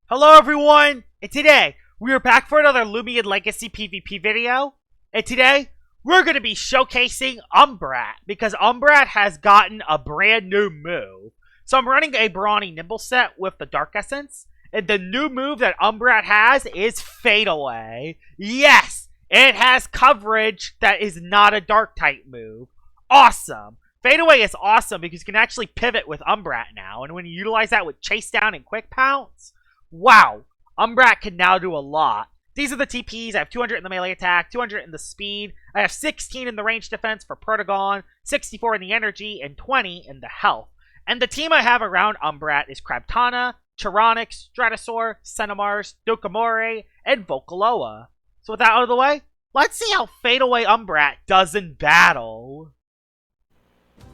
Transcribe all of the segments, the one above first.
Hello everyone, and today we are back for another Loomian Legacy PvP video. And today we're going to be showcasing Umbrat because Umbrat has gotten a brand new move. So I'm running a Brawny Nimble set with the Dark Essence, and the new move that Umbrat has is Fade Away. Yes, it has coverage that is not a Dark type move. Awesome. Fade Away is awesome because you can actually pivot with Umbrat now, and when you utilize that with Chase Down and Quick Pounce, wow, Umbrat can now do a lot. These are the TPs. I have 200 in the melee attack, 200 in the speed. I have 16 in the range defense for Protagon, 64 in the energy, and 20 in the health. And the team I have around Umbrat is Crabtana, Tyrannox, Stratosaur, Cinemars, Dokamore, and Vocaloa. So with that out of the way, let's see how Fade Away Umbrat does in battle.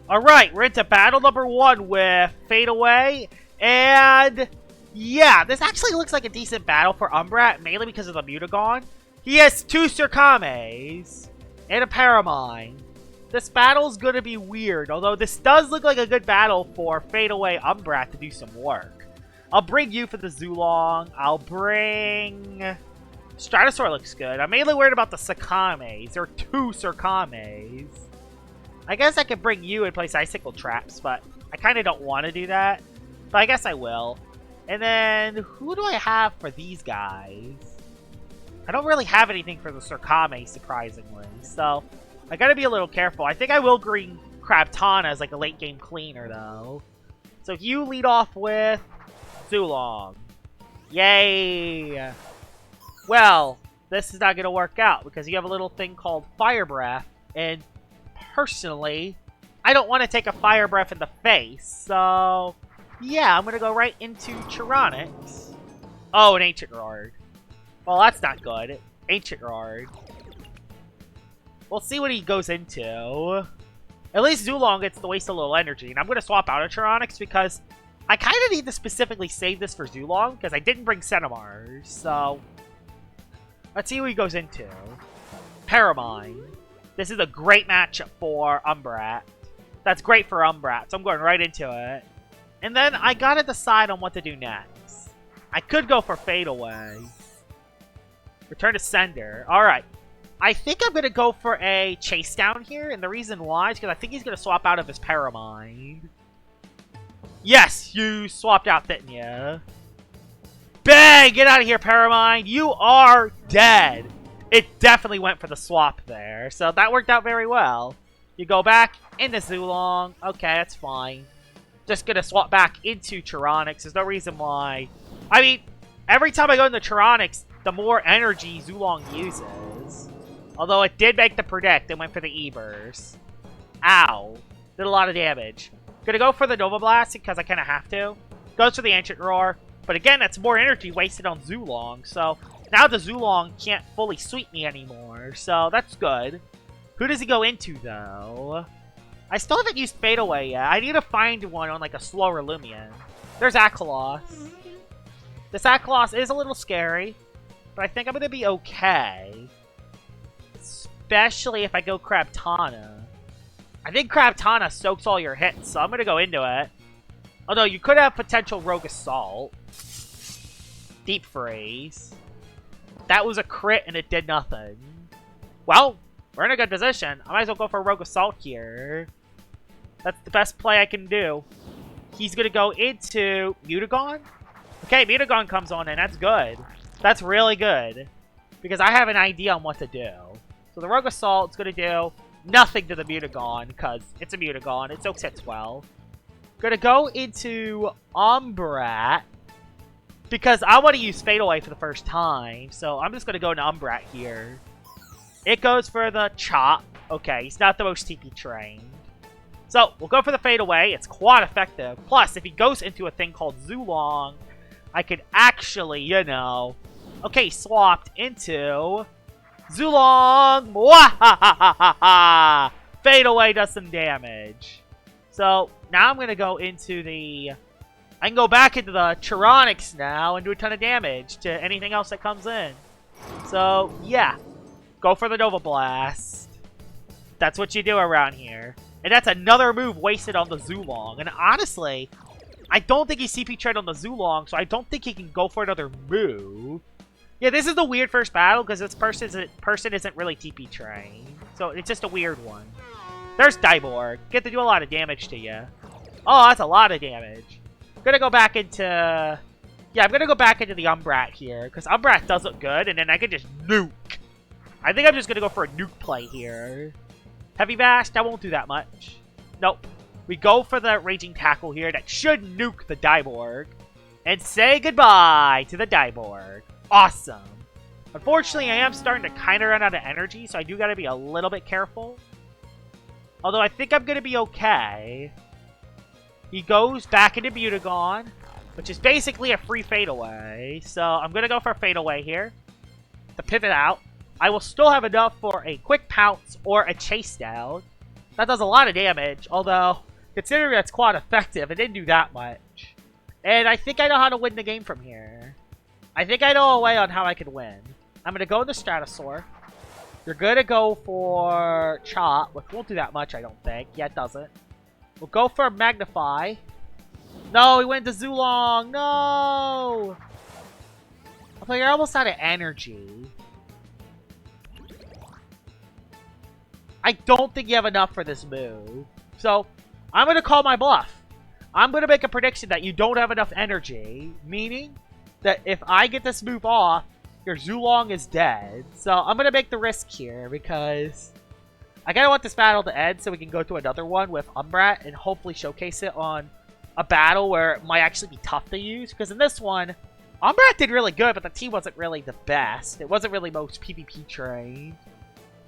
Alright, we're into battle number 1 with Fade Away, and yeah, this actually looks like a decent battle for Umbrat, mainly because of the Mutagon. He has 2 Surkames and a Paramine. This battle's gonna be weird, although this does look like a good battle for Fade Away Umbrat to do some work. I'll bring you for the Zulong. I'll bring Stratosaur looks good. I'm mainly worried about the Surkames. There are 2 Surkames. I guess I could bring you and place Icicle Traps, but I kind of don't want to do that. But I guess I will. And then, who do I have for these guys? I don't really have anything for the Surkame, surprisingly. So, I gotta be a little careful. I think I will bring Crabtana as like a late game cleaner, though. So, if you lead off with Zulong. Yay! Well, this is not gonna work out because you have a little thing called Fire Breath. And, personally, I don't want to take a Fire Breath in the face. So, yeah, I'm going to go right into Tyrannox. Oh, an Ancient Guard. Well, that's not good. Ancient Guard. We'll see what he goes into. At least Zulong gets to waste a little energy. And I'm going to swap out of Tyrannox because I kind of need to specifically save this for Zulong because I didn't bring Cinemars. So, let's see what he goes into. Paramine. This is a great matchup for Umbrat. That's great for Umbrat, so I'm going right into it. And then I gotta decide on what to do next. I could go for Fade Away. Return to Sender. Alright. I think I'm gonna go for a Chase Down here, and the reason why is because I think he's gonna swap out of his Paramine. Yes, you swapped out, didn't you? Bang! Get out of here, Paramine! You are dead! It definitely went for the swap there, so that worked out very well. You go back into Zulong. Okay, that's fine. Just gonna swap back into Tyrannox. There's no reason why. I mean, every time I go into Tyrannox, the more energy Zulong uses. Although it did make the predict. It went for the E-Burst. Ow. Did a lot of damage. Gonna go for the Nova Blast because I kind of have to. Goes for the Ancient Roar. But again, that's more energy wasted on Zulong. So now the Zulong can't fully sweep me anymore. So that's good. Who does he go into, though? I still haven't used Fade Away yet. I need to find one on, like, a slower Loomian. There's Aklos. This Aklos is a little scary, but I think I'm going to be okay. Especially if I go Crabtana. I think Crabtana soaks all your hits, so I'm going to go into it. Although, you could have potential Rogue Assault. Deep Freeze. That was a crit, and it did nothing. Well, we're in a good position. I might as well go for Rogue Assault here. That's the best play I can do. He's going to go into Mutagon. Okay, Mutagon comes on in. That's good. That's really good. Because I have an idea on what to do. So the Rogue Assault's going to do nothing to the Mutagon because it's a Mutagon. It soaks hits well. Going to go into Umbrat because I want to use Fade Away for the first time. So I'm just going to go into Umbrat here. It goes for the Chop. Okay, he's not the most TP trained. So, we'll go for the Fade Away. It's quite effective. Plus, if he goes into a thing called Zulong, I could actually, you know... Okay, swapped into Zulong. Mwahahaha! Fade Away does some damage. So, now I'm going to go into the... I can go back into the Tyrannox now and do a ton of damage to anything else that comes in. So, yeah. Go for the Nova Blast. That's what you do around here. And that's another move wasted on the Zulong. And honestly, I don't think he's CP trained on the Zulong, so I don't think he can go for another move. Yeah, this is the weird first battle because this person isn't really TP trained. So it's just a weird one. There's Dyborg. Get to do a lot of damage to you. Oh, that's a lot of damage. I'm gonna go back into... Yeah, I'm gonna go back into the Umbrat here, because Umbrat does look good, and then I can just nuke. I think I'm just gonna go for a nuke play here. Heavy Bash, that won't do that much. Nope. We go for the Raging Tackle here, that should nuke the Dyborg. And say goodbye to the Dyborg. Awesome. Unfortunately, I am starting to kind of run out of energy, so I do gotta be a little bit careful. Although I think I'm gonna be okay. He goes back into Mutagon, which is basically a free Fade Away. So I'm going to go for a Fade Away here to pivot out. I will still have enough for a Quick Pounce or a Chase Down. That does a lot of damage, although considering that's quite effective, it didn't do that much. And I think I know how to win the game from here. I think I know a way on how I can win. I'm going to go into Stratosaur. You're going to go for Chop, which won't do that much, I don't think. Yeah, it doesn't. We'll go for Magnify. No, he went to Zulong. No! I thought you're almost out of energy. I don't think you have enough for this move. So, I'm going to call my bluff. I'm going to make a prediction that you don't have enough energy. Meaning that if I get this move off, your Zulong is dead. So, I'm going to make the risk here because... I kind of want this battle to end so we can go to another one with Umbrat and hopefully showcase it on a battle where it might actually be tough to use. Because in this one, Umbrat did really good, but the team wasn't really the best. It wasn't really most PvP trained.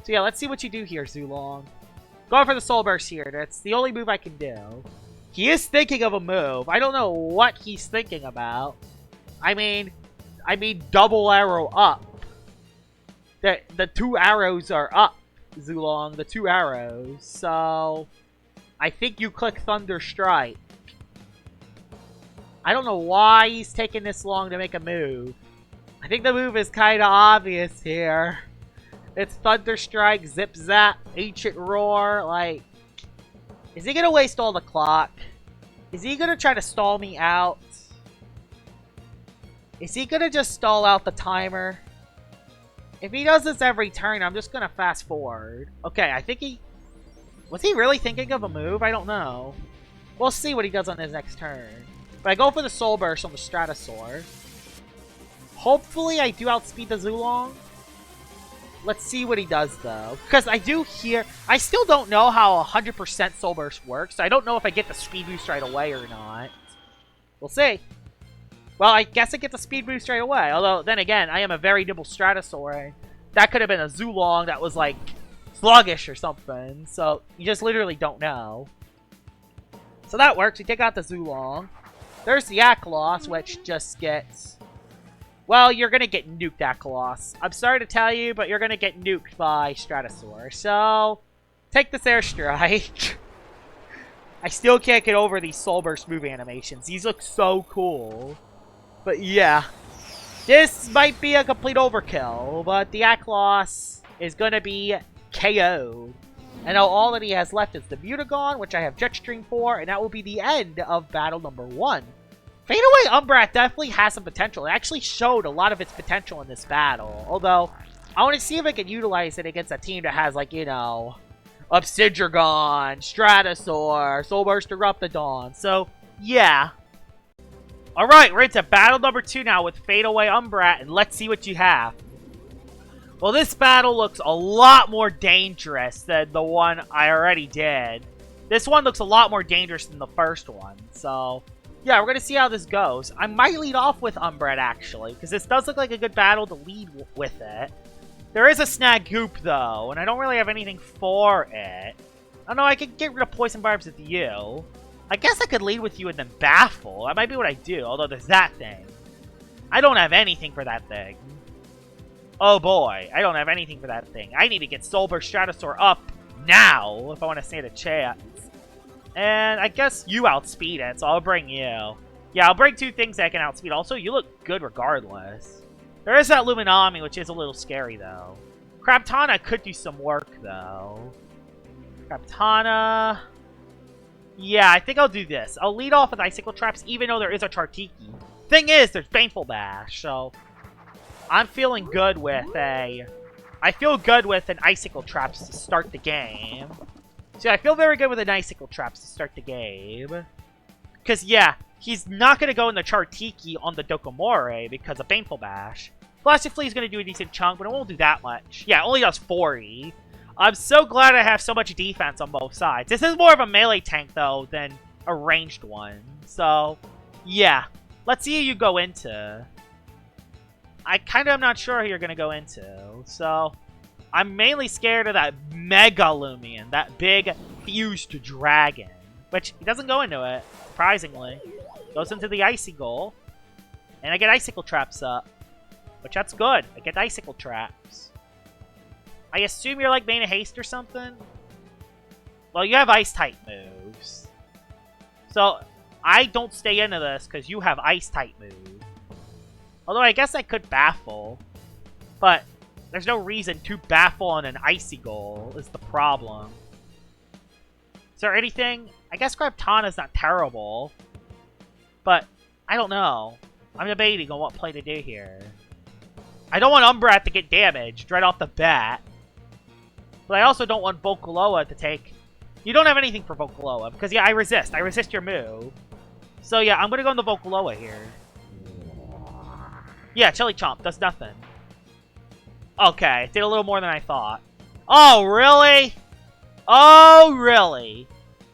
So yeah, let's see what you do here, Zulong. Going for the Soul Burst here. That's the only move I can do. He is thinking of a move. I don't know what he's thinking about. I mean double arrow up. The two arrows are up. Zulong, the two arrows. So, I think you click Thunder Strike. I don't know why he's taking this long to make a move. I think the move is kind of obvious here. It's Thunder Strike, Zip Zap, Ancient Roar. Like, is he going to waste all the clock? Is he going to try to stall me out? Is he going to just stall out the timer? If he does this every turn, I'm just going to fast forward. Okay, I think he... Was he really thinking of a move? I don't know. We'll see what he does on his next turn. But I go for the Soul Burst on the Stratosaur. Hopefully I do outspeed the Zulong. Let's see what he does, though. Because I do hear... I still don't know how 100% Soul Burst works. I don't know if I get the speed boost right away or not. We'll see. Well, I guess I get the speed boost right away. Although, then again, I am a very nimble Stratosaur. That could have been a Zulong that was, like, sluggish or something. So, you just literally don't know. So that works. We take out the Zulong. There's the Aklos, which just gets... Well, you're going to get nuked, Aklos. I'm sorry to tell you, but you're going to get nuked by Stratosaur. So, take this Airstrike. I still can't get over these Soul Burst move animations. These look so cool. But yeah, this might be a complete overkill, but the Aklos is going to be KO'd. And now all that he has left is the Mutagon, which I have Jetstream for, and that will be the end of battle number 1. Fade Away Umbrat definitely has some potential. It actually showed a lot of its potential in this battle. Although, I want to see if I can utilize it against a team that has, like, you know, Obsidian, Stratosaur, Soul Burst Eruptodon. So, yeah. Alright, we're into battle number 2 now with Fade Away Umbrat, and let's see what you have. Well, this battle looks a lot more dangerous than the one I already did. This one looks a lot more dangerous than the first one, so... Yeah, we're going to see how this goes. I might lead off with Umbrat, actually, because this does look like a good battle to lead with it. There is a Snag Goop, though, and I don't really have anything for it. I don't know, I could get rid of Poison Barbs with you. I guess I could lead with you and then Baffle. That might be what I do, although there's that thing. I don't have anything for that thing. Oh boy, I don't have anything for that thing. I need to get Soul Burst Stratosaur up now if I want to stand a chance. And I guess you outspeed it, so I'll bring you. Yeah, I'll bring 2 things that can outspeed. Also, you look good regardless. There is that Luminami, which is a little scary, though. Crabtana could do some work, though. Crabtana... Yeah, I think I'll do this. I'll lead off with Icicle Traps, even though there is a Chartiki. Thing is, there's Baneful Bash, so... I'm feeling good with a... I feel good with an Icicle Traps to start the game. See, I feel very good with an Icicle Traps to start the game. Because, yeah, he's not going to go in the Chartiki on the Dokomore because of Baneful Bash. Blasted Flea is going to do a decent chunk, but it won't do that much. Yeah, it only does 40. I'm so glad I have so much defense on both sides. This is more of a melee tank, though, than a ranged one. So, yeah. Let's see who you go into. I kind of am not sure who you're going to go into. So, I'm mainly scared of that Mega Loomian, that big fused dragon. Which, he doesn't go into it, surprisingly. Goes into the Icy Goal. And I get Icicle Traps up. Which, that's good. I get Icicle Traps. I assume you're like Bane of Haste or something? Well, you have Ice-type moves. So, I don't stay into this because you have Ice-type moves. Although, I guess I could Baffle. But, there's no reason to Baffle on an Icy Goal is the problem. Is there anything? I guess Grabtana's not terrible. But, I don't know. I'm debating on what play to do here. I don't want Umbrat to get damaged right off the bat. But I also don't want Vocaloa to take... You don't have anything for Vocaloa, because, yeah, I resist. I resist your move. So, yeah, I'm going to go in the Vocaloa here. Yeah, Chili Chomp does nothing. Okay, it did a little more than I thought. Oh, really? Oh, really?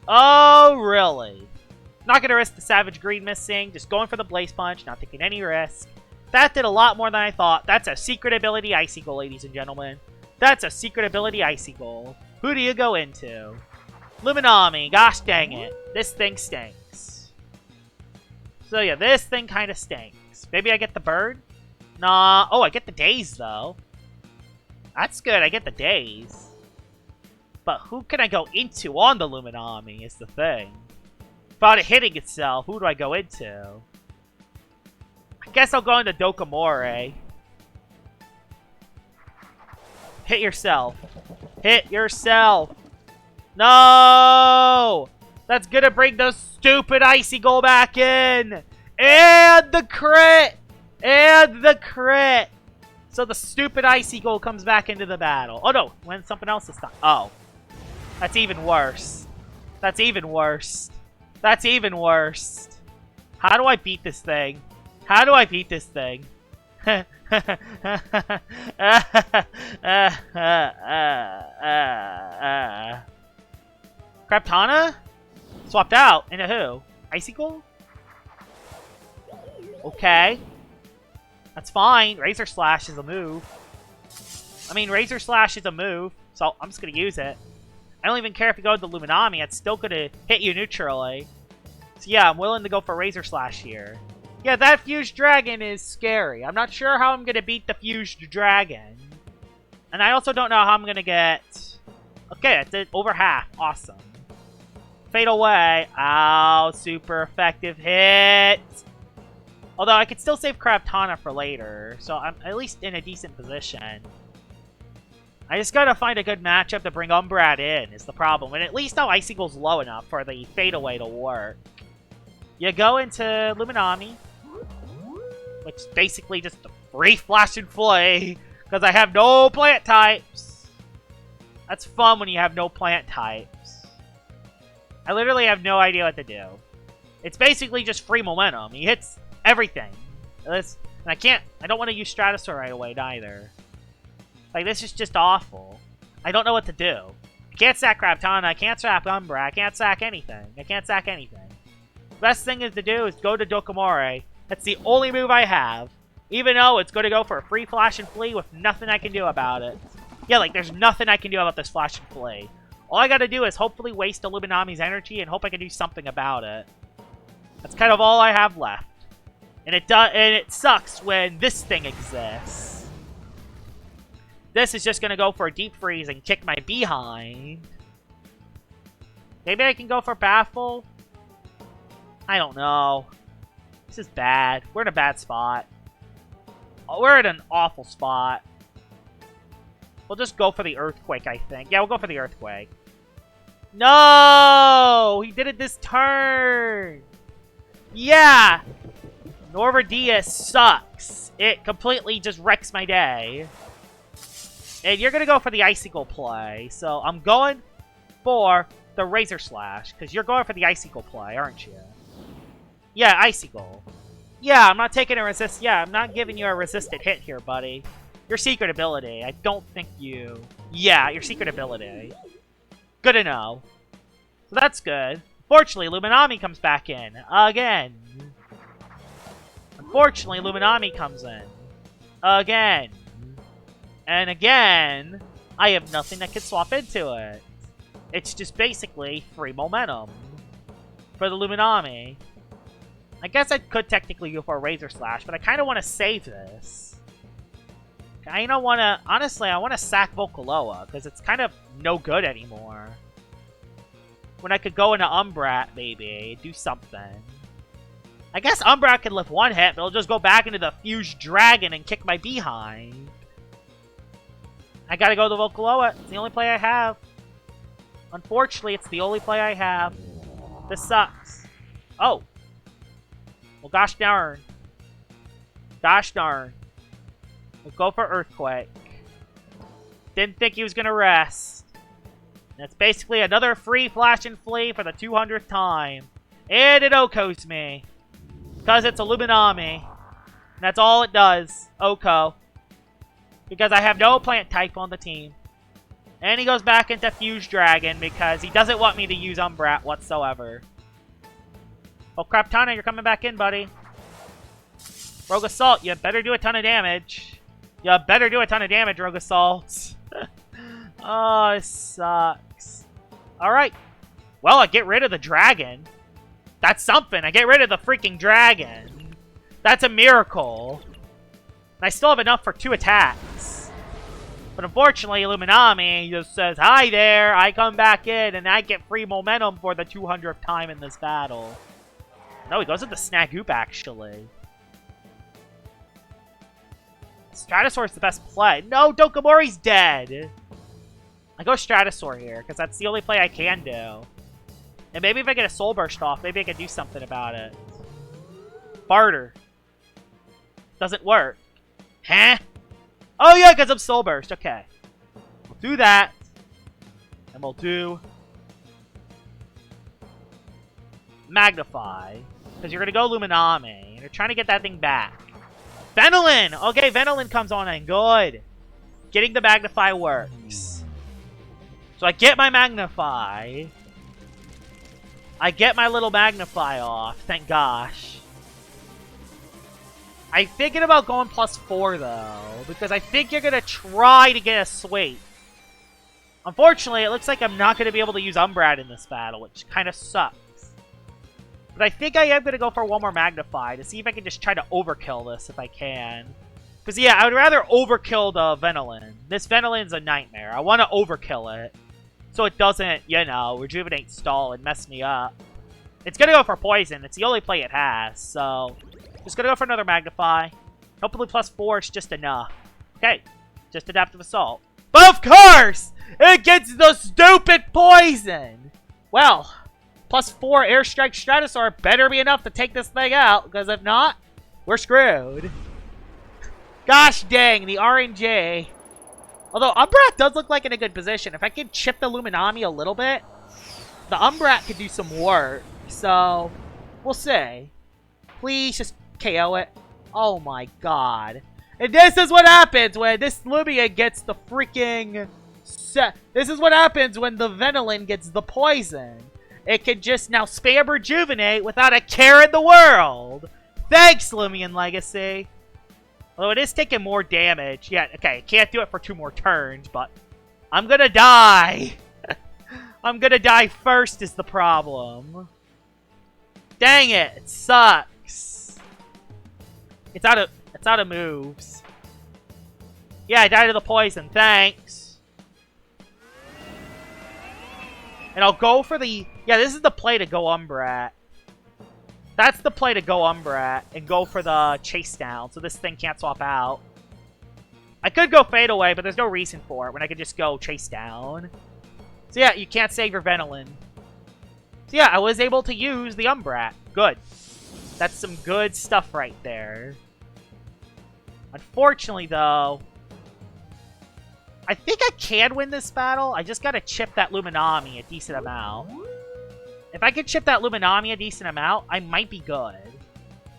Oh, really? Not going to risk the Savage Greed missing. Just going for the Blaze Punch, not taking any risk. That did a lot more than I thought. That's a secret ability Icy Goal, ladies and gentlemen. That's a secret ability Icy Goal. Who do you go into? Luminami. Gosh dang it. This thing stinks. So yeah, this thing kind of stinks. Maybe I get the bird? Nah. Oh, I get the daze, though. That's good. I get the daze. But who can I go into on the Luminami is the thing. Without it hitting itself, who do I go into? I guess I'll go into Dokomore. Hit yourself. Hit yourself. No! That's gonna bring the stupid Icy Goal back in! And the crit! And the crit! So the stupid Icy Goal comes back into the battle. Oh no, when something else is stuck. Oh. That's even worse. That's even worse. That's even worse. How do I beat this thing? How do I beat this thing? Grabtana? Swapped out. Into who? Icicle? Okay. That's fine. Razor Slash is a move. I mean, Razor Slash is a move, so I'm just going to use it. I don't even care if you go to the Luminami. It's still going to hit you neutrally. So yeah, I'm willing to go for Razor Slash here. Yeah, that Fused Dragon is scary. I'm not sure how I'm going to beat the Fused Dragon. And I also don't know how I'm going to get... Okay, I did over half. Awesome. Fade Away. Ow, super effective hit. Although I could still save Grabtana for later. So I'm at least in a decent position. I just gotta find a good matchup to bring Umbrat in is the problem. And at least now Icy Goal's low enough for the Fade Away to work. You go into Luminami. Which is basically just a free Flash and Flay. Because I have no plant types. That's fun when you have no plant types. I literally have no idea what to do. It's basically just free momentum. He hits everything. And I don't want to use Stratosaur right away either. Like, this is just awful. I don't know what to do. I can't sack Grabtana. I can't sack Umbra. I can't sack anything. I can't sack anything. The best thing to do is go to Dokomore. That's the only move I have. Even though it's going to go for a free Flash and Flee with nothing I can do about it. Yeah, like, there's nothing I can do about this Flash and Flee. All I gotta do is hopefully waste Illuminami's energy and hope I can do something about it. That's kind of all I have left. And it sucks when this thing exists. This is just gonna go for a Deep Freeze and kick my behind. Maybe I can go for Baffle? I don't know. This is bad. We're in a bad spot. We're in an awful spot. We'll just go for the Earthquake, I think. Yeah, we'll go for the Earthquake. No! He did it this turn! Yeah! Norvardia sucks. It completely just wrecks my day. And you're gonna go for the Icicle play, so I'm going for the Razor Slash, because you're going for the Icicle play, aren't you? Yeah, Icicle. Yeah, I'm not taking a resist. Yeah, I'm not giving you a resisted hit here, buddy. Your secret ability. I don't think you... Yeah, your secret ability. Good to know. So that's good. Unfortunately, Luminami comes back in. Again. Unfortunately, Luminami comes in. Again. And again, I have nothing that can swap into it. It's just basically free momentum for the Luminami. I guess I could technically go for a Razor Slash, but I kind of want to save this. I don't want to... Honestly, I want to sack Vocaloa, because it's kind of no good anymore. When I could go into Umbrat, maybe, do something. I guess Umbrat can lift one hit, but it'll just go back into the Fused Dragon and kick my behind. I gotta go to Vocaloa. It's the only play I have. Unfortunately, it's the only play I have. This sucks. Oh. Well, gosh darn. Gosh darn. We'll go for Earthquake. Didn't think he was gonna rest. That's basically another free Flash and Flee for the 200th time. And it Okos me. Because it's a Luminami. And that's all it does. Oko. Because I have no plant type on the team. And he goes back into Fused Dragon because he doesn't want me to use Umbrat whatsoever. Oh crap, Tana, you're coming back in, buddy. Rogue Assault, you better do a ton of damage. You better do a ton of damage, Rogue Assault. Oh, it sucks. Alright. Well, I get rid of the dragon. That's something. I get rid of the freaking dragon. That's a miracle. And I still have enough for 2 attacks. But unfortunately, Luminami just says, hi there, I come back in, and I get free momentum for the 200th time in this battle. No, he goes with the Snagoop, actually. Stratosaur's the best play. No, Dokomori's dead! I go Stratosaur here, because that's the only play I can do. And maybe if I get a Soul Burst off, maybe I can do something about it. Barter. Doesn't work. Huh? Oh yeah, because I'm Soul Burst. Okay. We'll do that. And we'll do... Magnify. Because you're going to go Luminami. And you're trying to get that thing back. Venolin! Okay, Venolin comes on in. Good. Getting the Magnify works. So I get my Magnify. I get my little Magnify off. Thank gosh. I'm thinking about going +4, though. Because I think you're going to try to get a sweep. Unfortunately, it looks like I'm not going to be able to use Umbrat in this battle, which kind of sucks. But I think I am going to go for one more Magnify to see if I can just try to overkill this if I can. Because, yeah, I would rather overkill the Venolin. This Venolin's a nightmare. I want to overkill it. So it doesn't, you know, rejuvenate, stall, and mess me up. It's going to go for Poison. It's the only play it has. So, just going to go for another Magnify. Hopefully +4 is just enough. Okay, just Adaptive Assault. But of course, it gets the stupid Poison. Well, +4 Airstrike Stratosaur better be enough to take this thing out. Because if not, we're screwed. Gosh dang, the RNG. Although, Umbrat does look like in a good position. If I could chip the Luminami a little bit, the Umbrat could do some work. So, we'll see. Please just KO it. Oh my god. And this is what happens when this Loomian gets the freaking... This is what happens when the Venolin gets the poison. It can just now spam Rejuvenate without a care in the world. Thanks, Loomian Legacy. Although it is taking more damage. Yeah, okay, can't do it for 2 more turns, but I'm gonna die. I'm gonna die first is the problem. Dang it, it sucks. It's out of moves. Yeah, I died of the poison, thanks. And I'll go for the... Yeah, this is the play to go Umbrat. That's the play to go Umbrat and go for the chase down, so this thing can't swap out. I could go Fade Away, but there's no reason for it when I could just go chase down. So yeah, you can't save your Venolin. So yeah, I was able to use the Umbrat. Good. That's some good stuff right there. Unfortunately, though, I think I can win this battle. I just gotta chip that Luminami a decent amount. If I could chip that Luminami a decent amount, I might be good.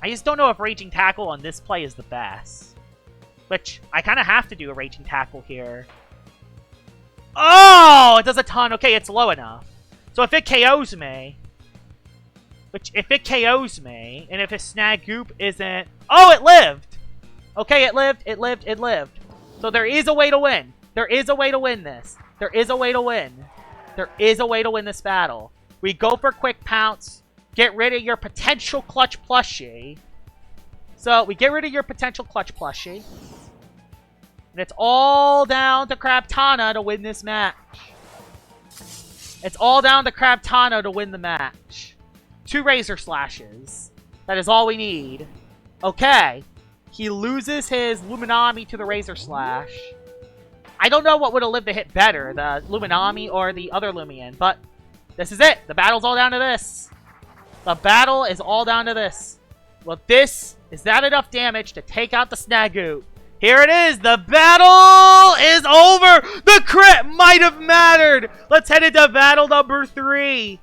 I just don't know if Raging Tackle on this play is the best. Which, I kind of have to do a Raging Tackle here. Oh! It does a ton. Okay, it's low enough. So if it KOs me... if it KOs me, and if his Snag Goop isn't... Oh, it lived! Okay, it lived, it lived, it lived. So there is a way to win. There is a way to win this. There is a way to win. There is a way to win this battle. We go for Quick Pounce. Get rid of your potential Clutch Plushie. So, we get rid of your potential Clutch Plushie. And it's all down to Crabtana to win this match. It's all down to Crabtana to win the match. 2 Razor Slashes. That is all we need. Okay. He loses his Luminami to the Razor Slash. I don't know what would have lived to hit better, the Luminami or the other Loomian, but this is it. The battle's all down to this. The battle is all down to this. Well, is that enough damage to take out the Snagoot? Here it is. The battle is over. The crit might have mattered. Let's head into battle number 3.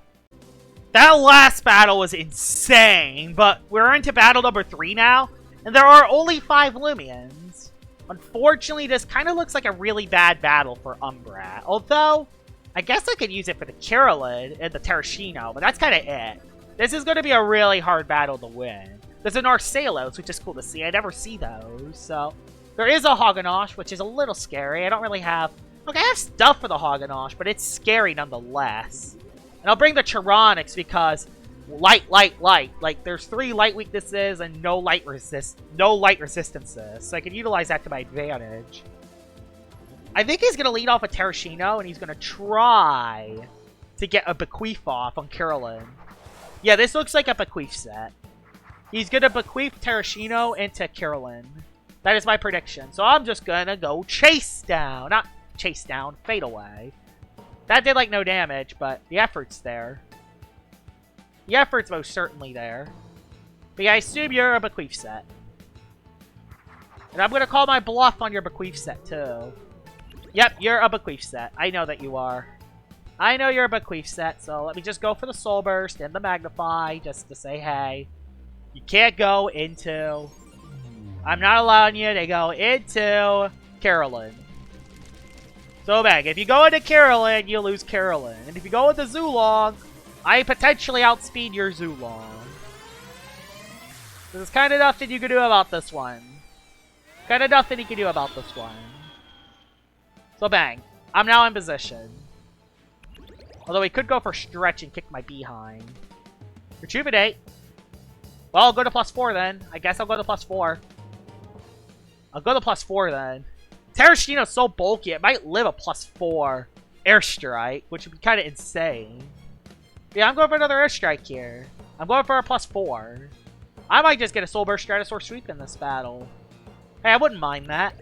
That last battle was insane, but we're into battle number 3 now, and there are only 5 Loomians. Unfortunately, this kind of looks like a really bad battle for Umbrat. Although, I guess I could use it for the Carolyn and the Terrashino, but that's kind of it. This is going to be a really hard battle to win. There's an Arcelos, which is cool to see. I never see those, so... There is a Hagenosh, which is a little scary. I don't really have... Okay, I have stuff for the Hagenosh, but it's scary nonetheless. And I'll bring the Chironix because... Light. Like, there's 3 light weaknesses and no light resistances. So I can utilize that to my advantage. I think he's going to lead off a Terrashino, and he's going to try to get a Bequeath off on Carolyn. Yeah, this looks like a Bequeath set. He's going to Bequeath Terrashino into Carolyn. That is my prediction. So I'm just going to go Chase Down. Not Chase Down, Fade Away. That did, like, no damage, but the effort's there. The effort's most certainly there. But yeah, I assume you're a Bequeath set. And I'm going to call my bluff on your Bequeath set, too. Yep, you're a Bequeath set. I know that you are. I know you're a Bequeath set, so let me just go for the Soul Burst and the Magnify, just to say, hey, you can't go into... I'm not allowing you to go into Carolyn. So bang, if you go into Carolyn, you lose Carolyn. And if you go into Zulong, I potentially outspeed your Zulong. There's kind of nothing you can do about this one. Kind of nothing you can do about this one. So bang, I'm now in position. Although he could go for Stretch and kick my behind. Rejuvenate. Well, I'll go to +4 then. I guess I'll go to +4. I'll go to +4 then. Terrashino's so bulky, it might live a +4 Airstrike, which would be kind of insane. Yeah, I'm going for another Airstrike here. I'm going for a +4. I might just get a Soul Burst Stratosaur sweep in this battle. Hey, I wouldn't mind that.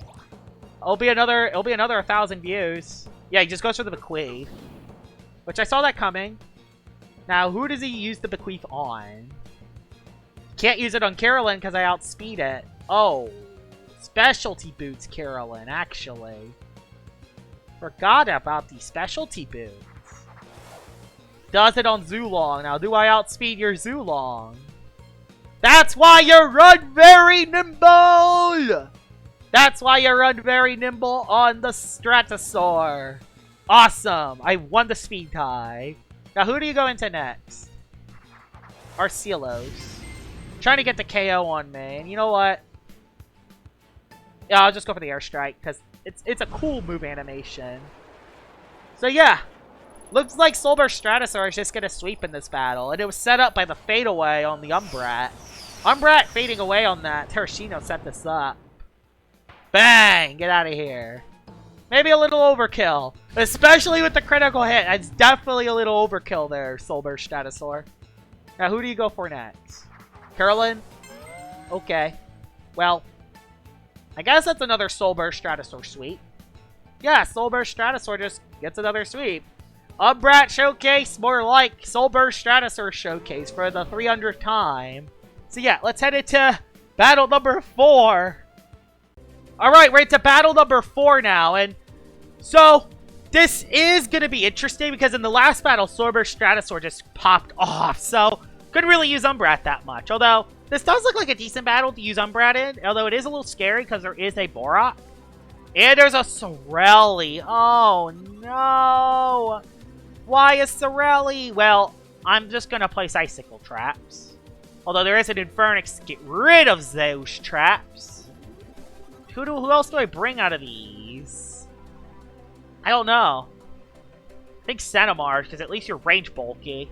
It'll be another 1,000 views. Yeah, he just goes for the Bequeath. Which I saw that coming. Now, who does he use the Bequeath on? Can't use it on Carolyn because I outspeed it. Oh. Specialty Boots Carolyn, actually. Forgot about the Specialty Boots. Does it on Zulong. Now, do I outspeed your Zulong? That's why you run very nimble! That's why you run very nimble on the Stratosaur. Awesome! I won the speed tie. Now, who do you go into next? Arcelos. Trying to get the KO on me. And you know what? Yeah, I'll just go for the Airstrike, because it's a cool move animation. So yeah, looks like Soul Burst Stratosaur is just going to sweep in this battle. And it was set up by the Fade Away on the Umbrat. Umbrat fading away on that. Terrashino set this up. Bang! Get out of here. Maybe a little overkill. Especially with the critical hit. It's definitely a little overkill there, Soul Burst Stratosaur. Now, who do you go for next? Carolyn? Okay. Well, I guess that's another Soul Burst Stratosaur sweep. Yeah, Soul Burst Stratosaur just gets another sweep. Umbrat Showcase, more like Soulburst Stratosaur Showcase for the 300th time. So yeah, let's head into battle number 4. Alright, we're into battle number 4 now, and so this is going to be interesting because in the last battle, Soulburst Stratosaur just popped off, so couldn't really use Umbrat that much. Although, this does look like a decent battle to use Umbrat in, although it is a little scary because there is a Borak. And there's a Sorelli. Oh no! Why a Sorelli? Well, I'm just going to place Icicle Traps. Although there is an Infernix to get rid of those traps. Who else do I bring out of these? I don't know. I think Centimars, because at least you're range bulky.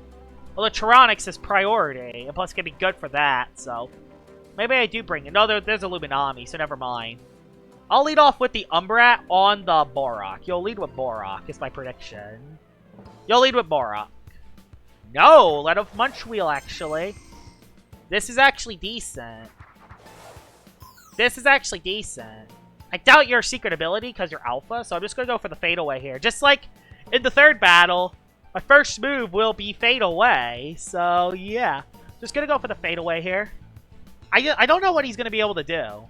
Well, the Tyrannox is priority, and plus it can be good for that, so maybe I do bring it. No, there's a Luminami, so never mind. I'll lead off with the Umbrat on the Borak. You'll lead with Borak, is my prediction. You'll lead with Borak. No, let off Munchwheel, actually. This is actually decent. This is actually decent. I doubt your secret ability because you're alpha, so I'm just going to go for the Fade Away here. Just like in the third battle, my first move will be Fade Away, so yeah. Just going to go for the Fade Away here. I don't know what he's going to be able to do.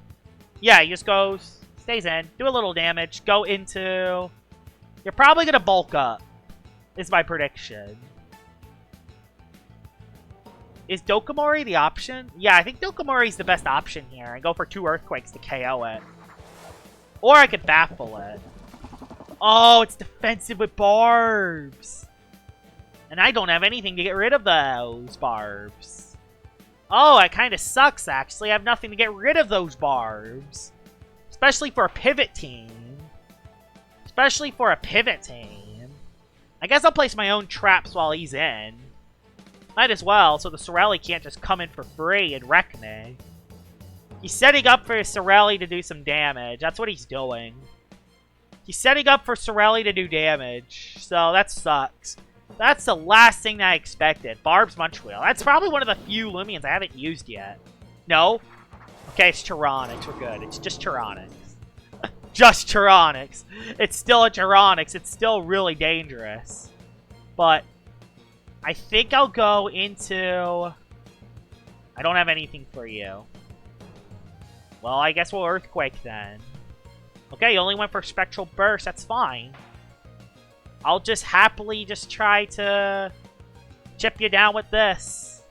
Yeah, he just goes, stays in, do a little damage, go into... You're probably going to bulk up, is my prediction. Is Dokomori the option? Yeah, I think Dokomori's the best option here, and go for 2 Earthquakes to KO it. Or I could baffle it. Oh, it's defensive with barbs. And I don't have anything to get rid of those barbs. Oh, it kind of sucks, actually. I have nothing to get rid of those barbs. Especially for a pivot team. Especially for a pivot team. I guess I'll place my own traps while he's in. Might as well, so the Sorelli can't just come in for free and wreck me. He's setting up for Sorelli to do some damage. That's what he's doing. He's setting up for Sorelli to do damage. So that sucks. That's the last thing that I expected. Barb's Munchwheel. That's probably one of the few Loomians I haven't used yet. No? Okay, it's Tyrannox. We're good. It's just Tyrannox. Just Tyrannox. It's still a Tyrannox. It's still really dangerous. But I think I'll go into... I don't have anything for you. Well, I guess we'll Earthquake then. Okay, you only went for Spectral Burst. That's fine. I'll just happily just try to chip you down with this.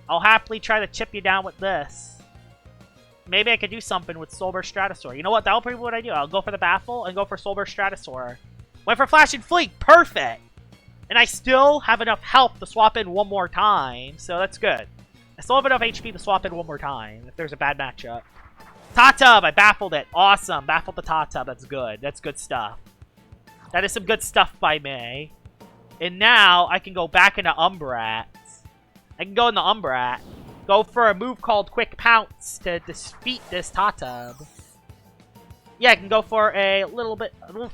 I'll happily try to chip you down with this. Maybe I could do something with Soulburst Stratosaur. You know what? That'll be what I do. I'll go for the Baffle and go for Soulburst Stratosaur. Went for Flashing Fleet. Perfect! And I still have enough health to swap in one more time, so that's good. I still have enough HP to swap in one more time if there's a bad matchup. Tatub! I baffled it. Awesome. Baffled the Tatub. That's good. That's good stuff. That is some good stuff by me. And now I can go back into Umbrat. I can go into Umbrat. Go for a move called Quick Pounce to defeat this Tatub. Yeah, I can go for a little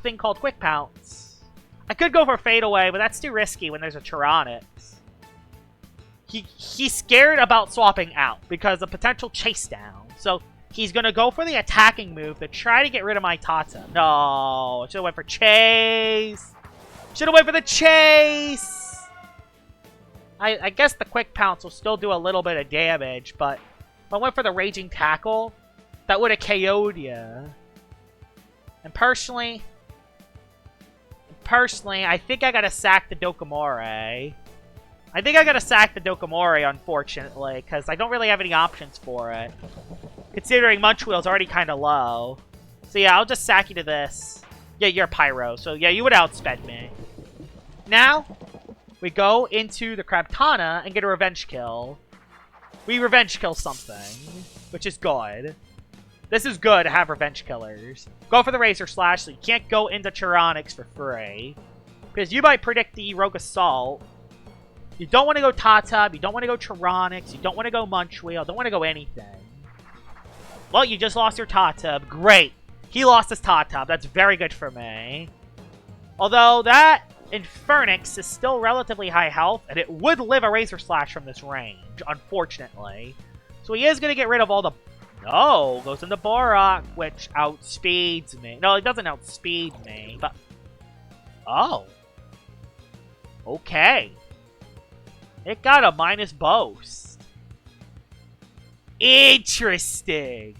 thing called Quick Pounce. I could go for Fade Away, but that's too risky when there's a Tyrannox. He's scared about swapping out because of potential chase down. So he's going to go for the attacking move to try to get rid of my Tata. No, should have went for chase. Should have went for the chase. I guess the Quick Pounce will still do a little bit of damage, but if I went for the Raging Tackle, that would have KO'd you. And personally, I think I got to sack the Dokomori. I think I gotta sack the Dokomori, unfortunately, because I don't really have any options for it. Considering Munchwheel's already kind of low. So yeah, I'll just sack you to this. Yeah, you're Pyro, so yeah, you would outspend me. Now, we go into the Crabtana and get a Revenge Kill. We Revenge Kill something, which is good. This is good to have Revenge Killers. Go for the Razor Slash, so you can't go into Tyrannox for free. Because you might predict the Rogue Assault. You don't want to go Tatub, you don't want to go Tyrannox, you don't want to go Munchwheel, don't want to go anything. Well, you just lost your Tatub. Great. He lost his Tatub. That's very good for me. Although that Infernix is still relatively high health, and it would live a Razor Slash from this range, unfortunately. So he is going to get rid of all the... No, goes into Borak, which outspeeds me. No, it doesn't outspeed me, but... Oh. Okay. It got a minus boast. Interesting.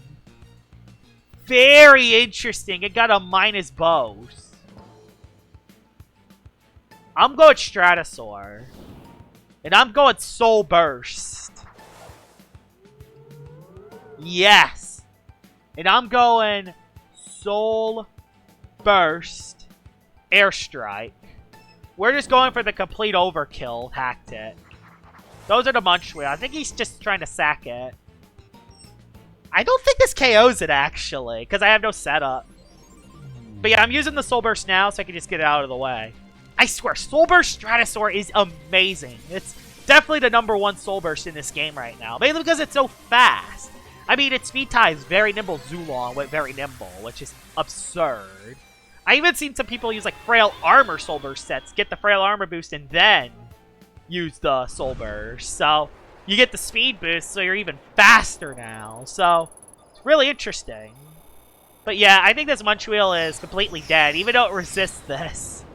Very interesting. It got a minus boast. I'm going Stratosaur. And I'm going Soul Burst. Yes. And I'm going Soul Burst Airstrike. We're just going for the complete overkill tactic. Those are the Munch Wheel. I think he's just trying to sack it. I don't think this KOs it, actually, because I have no setup. But yeah, I'm using the Soul Burst now, so I can just get it out of the way. I swear, Soul Burst Stratosaur is amazing. It's definitely the #1 Soul Burst in this game right now, mainly because it's so fast. I mean, its speed tie is very nimble. Zulong went very nimble, which is absurd. I even seen some people use like Frail Armor Soul Burst sets, get the Frail Armor boost, and then use the Soul Burst. So you get the speed boost, so you're even faster now. So it's really interesting. But yeah, I think this Munch Wheel is completely dead, even though it resists this.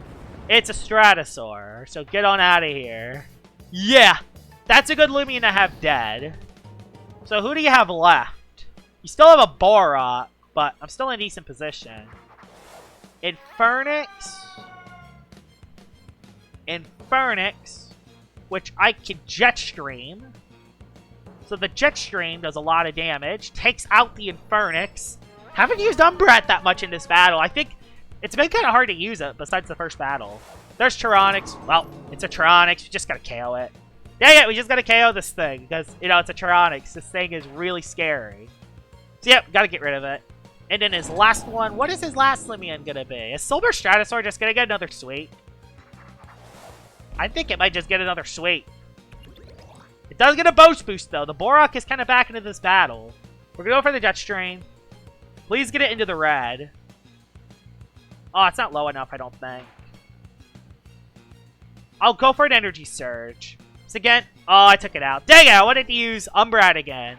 It's a Stratosaur, so get on out of here. Yeah, that's a good Loomian to have dead. So who do you have left? You still have a Borak, but I'm still in a decent position. Infernix, which I can Jetstream. So the Jetstream does a lot of damage, takes out the Infernix. Haven't used Umbrat that much in this battle. I think it's been kind of hard to use it besides the first battle. There's Tyranix. Well, it's a Tyranix. We just gotta KO it. Dang it, we just gotta KO this thing because, you know, it's a Tyranix. This thing is really scary. So yep, gotta get rid of it. And then his last one, what is his last Loomian gonna be? Is Silver Stratosaur just gonna get another sweet? I think it might just get another sweet. It does get a boast boost though. The Borak is kind of back into this battle. We're gonna go for the Jetstream. Please get it into the red. Oh, it's not low enough, I don't think. I'll go for an Energy Surge. So again, oh, I took it out. Dang it, I wanted to use Umbrat again.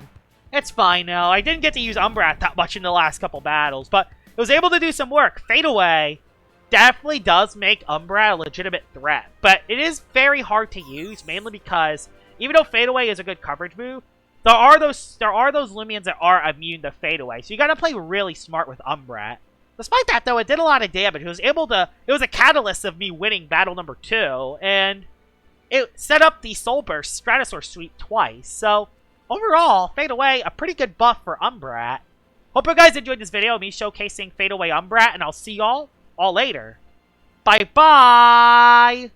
It's fine now. I didn't get to use Umbrat that much in the last couple battles, but it was able to do some work. Fade Away definitely does make Umbrat a legitimate threat, but it is very hard to use, mainly because even though Fade Away is a good coverage move, there are those Loomians that are immune to Fade Away, so you gotta play really smart with Umbrat. Despite that, though, it did a lot of damage. It was a catalyst of me winning battle number 2, and it set up the Soul Burst Stratosaur sweep twice. So, overall, Fade Away, a pretty good buff for Umbrat. Hope you guys enjoyed this video of me showcasing Fade Away Umbrat, and I'll see y'all all later. Bye-bye!